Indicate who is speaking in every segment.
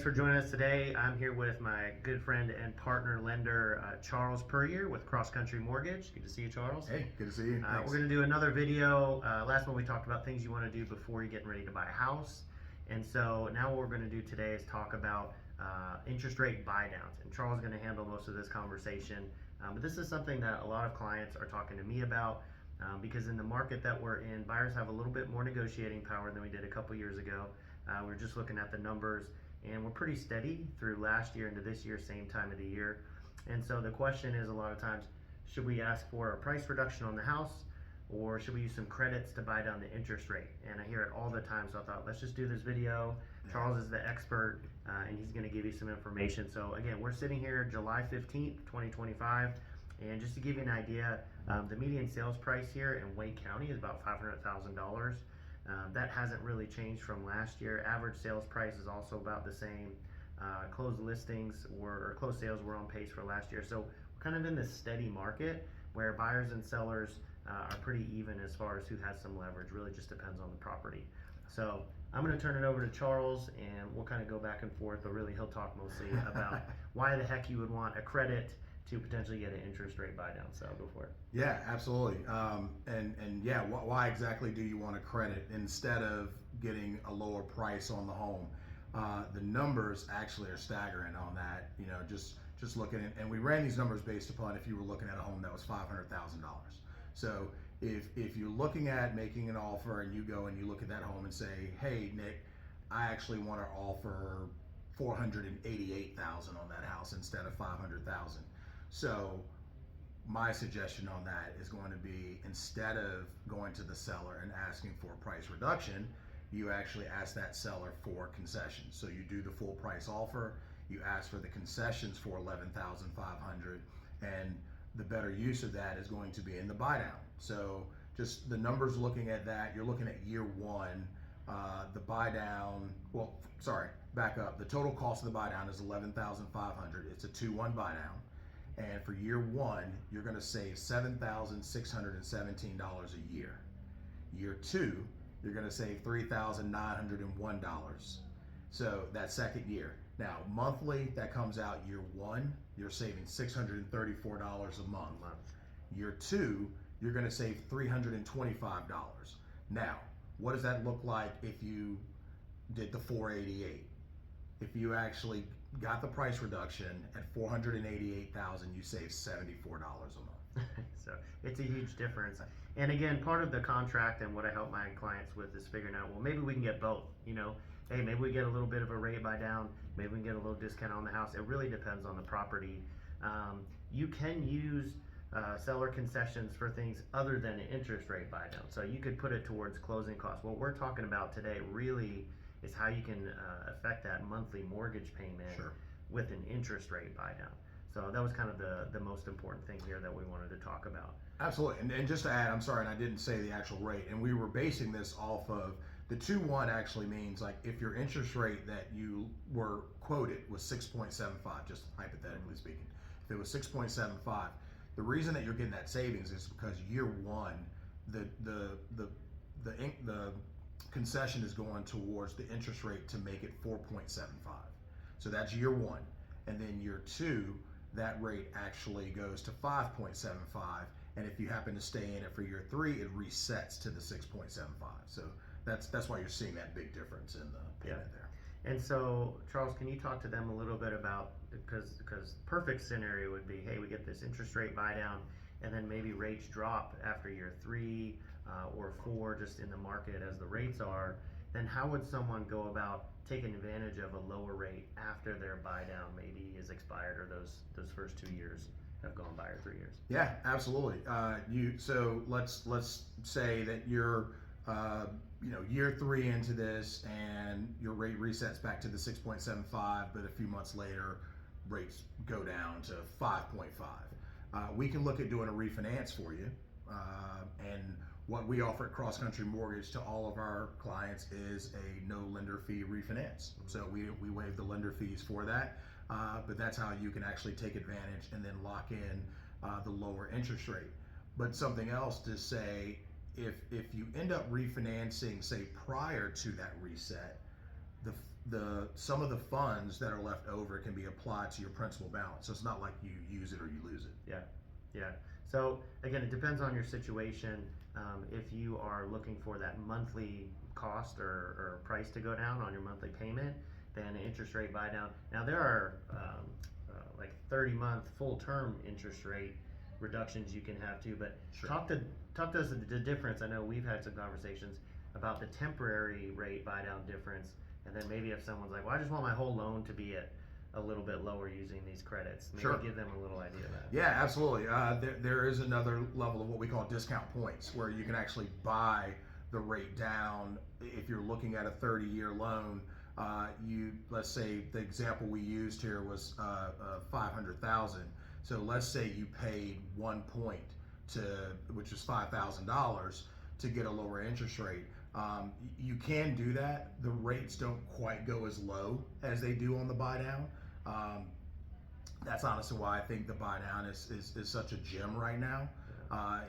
Speaker 1: thanks for joining us today. I'm here with my good friend and partner lender, Charles Puryear with Cross Country Mortgage. Good to see you, Charles.
Speaker 2: Hey, good to see you.
Speaker 1: We're going to do another video. Last one we talked about things you want to do before you're getting ready to buy a house. And so now what we're going to do today is talk about interest rate buy downs. And Charles is going to handle most of this conversation. But this is something that a lot of clients are talking to me about because in the market that we're in, buyers have a little bit more negotiating power than we did a couple years ago. We're just looking at the numbers, and we're pretty steady through last year into this year, same time of the year. And so the question is, a lot of times, should we ask for a price reduction on the house, or should we use some credits to buy down the interest rate? And I hear it all the time, so I thought, let's just do this video. Charles is the expert, and he's going to give you some information. So again, we're sitting here July 15th, 2025, and just to give you an idea, the median sales price here in Wake County is about $500,000. That hasn't really changed from last year. Average sales price is also about the same. Closed sales were on pace for last year. So we're kind of in this steady market where buyers and sellers are pretty even as far as who has some leverage. Really just depends on the property. So I'm going to turn it over to Charles, and we'll kind of go back and forth, but really he'll talk mostly about why the heck you would want a credit to potentially get an interest rate buy down. So go for it.
Speaker 2: Yeah, absolutely. Why exactly do you want a credit instead of getting a lower price on the home? The numbers actually are staggering on that. You know, just looking at, and we ran these numbers based upon if you were looking at a home that was $500,000. So if you're looking at making an offer and you go and you look at that home and say, hey Nick, I actually want to offer $488,000 on that house instead of $500,000. So my suggestion on that is going to be, instead of going to the seller and asking for a price reduction, you actually ask that seller for concessions. So you do the full price offer, you ask for the concessions for $11,500, and the better use of that is going to be in the buy down. So just the numbers looking at that, you're looking at year one, the buy down, back up. The total cost of the buy down is $11,500. It's a 2-1 buy down. And for year one, you're going to save $7,617 a year. Year two, you're going to save $3,901. So that second year. Now, monthly, that comes out year one, you're saving $634 a month. Year two, you're going to save $325. Now, what does that look like if you did the 488? If you actually got the price reduction at $488,000, you save $74 a month.
Speaker 1: So it's a huge difference. And again, part of the contract and what I help my clients with is figuring out, well, maybe we can get both. You know, hey, maybe we get a little bit of a rate buy down, maybe we can get a little discount on the house. It really depends on the property. You can use seller concessions for things other than an interest rate buy down. So you could put it towards closing costs. What we're talking about today really is how you can affect that monthly mortgage payment with an interest rate buy down. So that was kind of the most important thing here that we wanted to talk about.
Speaker 2: Absolutely. And just to add, I'm sorry, and I didn't say the actual rate, and we were basing this off of the 2-1 actually means, like, if your interest rate that you were quoted was 6.75, just hypothetically speaking, if it was 6.75, the reason that you're getting that savings is because year one, the concession is going towards the interest rate to make it 4.75. So that's year one. And then year two, that rate actually goes to 5.75. And if you happen to stay in it for year three, it resets to the 6.75. So that's why you're seeing that big difference in the payment there.
Speaker 1: And so, Charles, can you talk to them a little bit about, because perfect scenario would be, hey, we get this interest rate buy down, and then maybe rates drop after year 3 or 4, just in the market as the rates are, then how would someone go about taking advantage of a lower rate after their buy down maybe is expired, or those first 2 years have gone by, or 3 years?
Speaker 2: Yeah, absolutely. So let's say that you're year 3 into this, and your rate resets back to the 6.75, but a few months later, rates go down to 5.5. We can look at doing a refinance for you, and what we offer at Cross Country Mortgage to all of our clients is a no lender fee refinance. So we waive the lender fees for that, but that's how you can actually take advantage and then lock in the lower interest rate. But something else to say, if you end up refinancing, say prior to that reset, some of the funds that are left over can be applied to your principal balance. So it's not like you use it or you lose it.
Speaker 1: Yeah. So again, it depends on your situation. If you are looking for that monthly cost or price to go down on your monthly payment, then an interest rate buy down. Now there are like 30-month full term interest rate reductions you can have too. But
Speaker 2: Sure.
Speaker 1: talk to us the difference. I know we've had some conversations about the temporary rate buy down difference, and then maybe if someone's like, well, I just want my whole loan to be at a little bit lower using these credits, maybe
Speaker 2: Sure.
Speaker 1: give them a little idea of that.
Speaker 2: Yeah, absolutely. There is another level of what we call discount points, where you can actually buy the rate down. If you're looking at a 30-year loan, let's say the example we used here was $500,000. So let's say you paid 1 point which is $5,000 to get a lower interest rate. You can do that. The rates don't quite go as low as they do on the buy down. That's honestly why I think the buy down is such a gem right now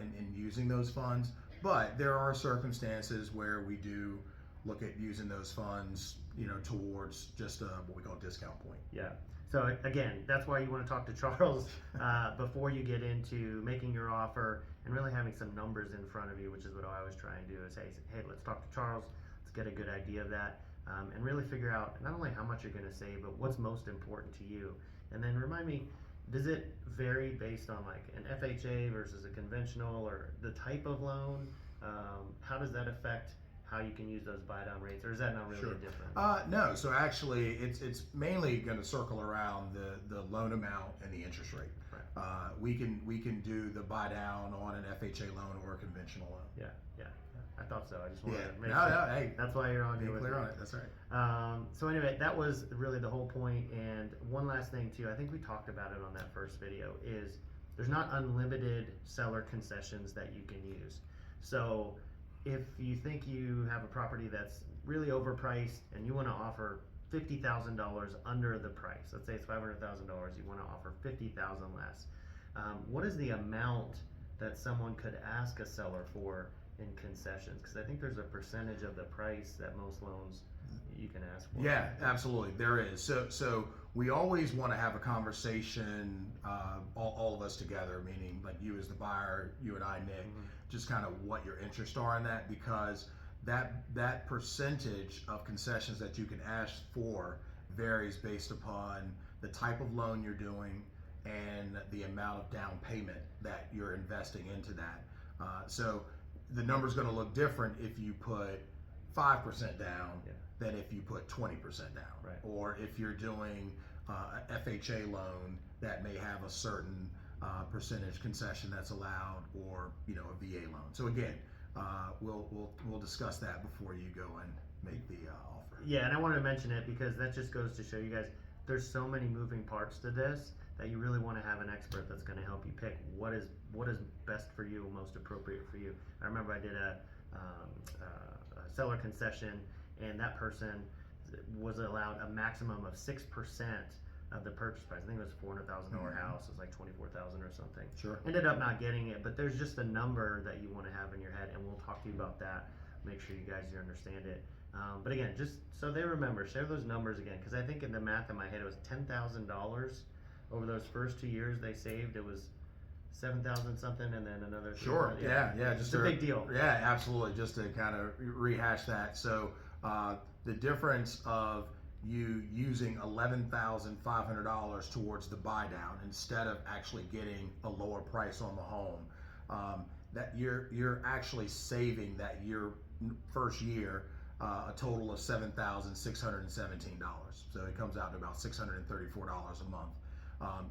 Speaker 2: in using those funds. But there are circumstances where we do look at using those funds, towards just what we call a discount point.
Speaker 1: Yeah. So again, that's why you want to talk to Charles before you get into making your offer and really having some numbers in front of you, which is what I always try and do is, hey, let's talk to Charles, let's get a good idea of that, and really figure out not only how much you're going to save, but what's most important to you. And then remind me, does it vary based on like an FHA versus a conventional or the type of loan? How does that affect how you can use those buy down rates, or is that not really
Speaker 2: Sure.
Speaker 1: a difference?
Speaker 2: No, so actually it's mainly going to circle around the loan amount and the interest rate.
Speaker 1: Right.
Speaker 2: We can do the buy down on an FHA loan or a conventional loan.
Speaker 1: Yeah. I thought so. I just wanted to make
Speaker 2: No,
Speaker 1: sure.
Speaker 2: hey,
Speaker 1: That's why you're on
Speaker 2: be
Speaker 1: here with
Speaker 2: clear
Speaker 1: me.
Speaker 2: on it. That's right.
Speaker 1: So anyway, that was really the whole point. And one last thing too, I think we talked about it on that first video, is there's not unlimited seller concessions that you can use. So if you think you have a property that's really overpriced and you want to offer $50,000 under the price, let's say it's $500,000, you want to offer $50,000 less. What is the amount that someone could ask a seller for in concessions? Because I think there's a percentage of the price that most loans you can ask for.
Speaker 2: Yeah, absolutely, there is. So we always want to have a conversation, all of us together, meaning like you as the buyer, you and I, Nick, just kind of what your interests are in that, because that percentage of concessions that you can ask for varies based upon the type of loan you're doing and the amount of down payment that you're investing into that. So the number's going to look different if you put 5% down than if you put 20% down.
Speaker 1: Right.
Speaker 2: Or if you're doing a FHA loan that may have a certain percentage concession that's allowed, or a VA loan. So again, we'll discuss that before you go and make the offer.
Speaker 1: Yeah, and I wanted to mention it because that just goes to show you guys there's so many moving parts to this that you really want to have an expert that's going to help you pick what is best for you, most appropriate for you. I remember I did a seller concession, and that person was allowed a maximum of 6% of the purchase price. I think it was a $400,000 house. It was like $24,000 or something.
Speaker 2: Sure.
Speaker 1: Ended up not getting it, but there's just a number that you want to have in your head, and we'll talk to you about that. Make sure you guys understand it. But again, just so they remember, share those numbers again, because I think in the math in my head it was $10,000 over those first 2 years they saved. It was 7,000 something, and then another.
Speaker 2: Sure. Yeah. Just
Speaker 1: a big deal.
Speaker 2: Yeah, absolutely. Just to kind of rehash that. So the difference of you using $11,500 towards the buy down instead of actually getting a lower price on the home, that you're actually saving that first year a total of $7,617. So it comes out to about $634 a month.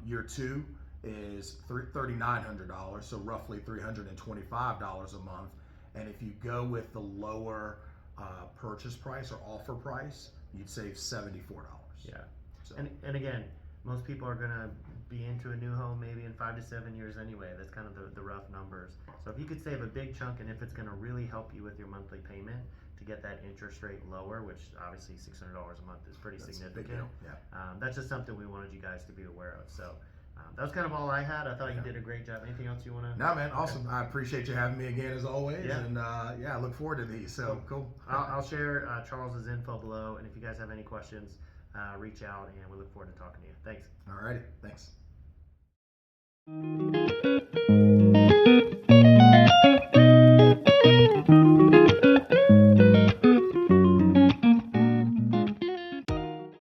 Speaker 2: Year two is $3,900, so roughly $325 a month. And if you go with the lower purchase price or offer price, you'd save $74.
Speaker 1: Yeah.
Speaker 2: So.
Speaker 1: And again, most people are gonna be into a new home maybe in 5 to 7 years anyway. That's kind of the rough numbers. So if you could save a big chunk, and if it's gonna really help you with your monthly payment to get that interest rate lower, which obviously $600 a month is pretty significant.
Speaker 2: Yeah.
Speaker 1: That's just something we wanted you guys to be aware of. So That was kind of all I had. I thought you did a great job. Anything else you want to?
Speaker 2: No, man, awesome. I appreciate you having me again as always,
Speaker 1: Yeah.
Speaker 2: and I look forward to these. So cool.
Speaker 1: I'll share Charles's info below, and if you guys have any questions, reach out, and we look forward to talking to you. Thanks.
Speaker 2: All righty, thanks.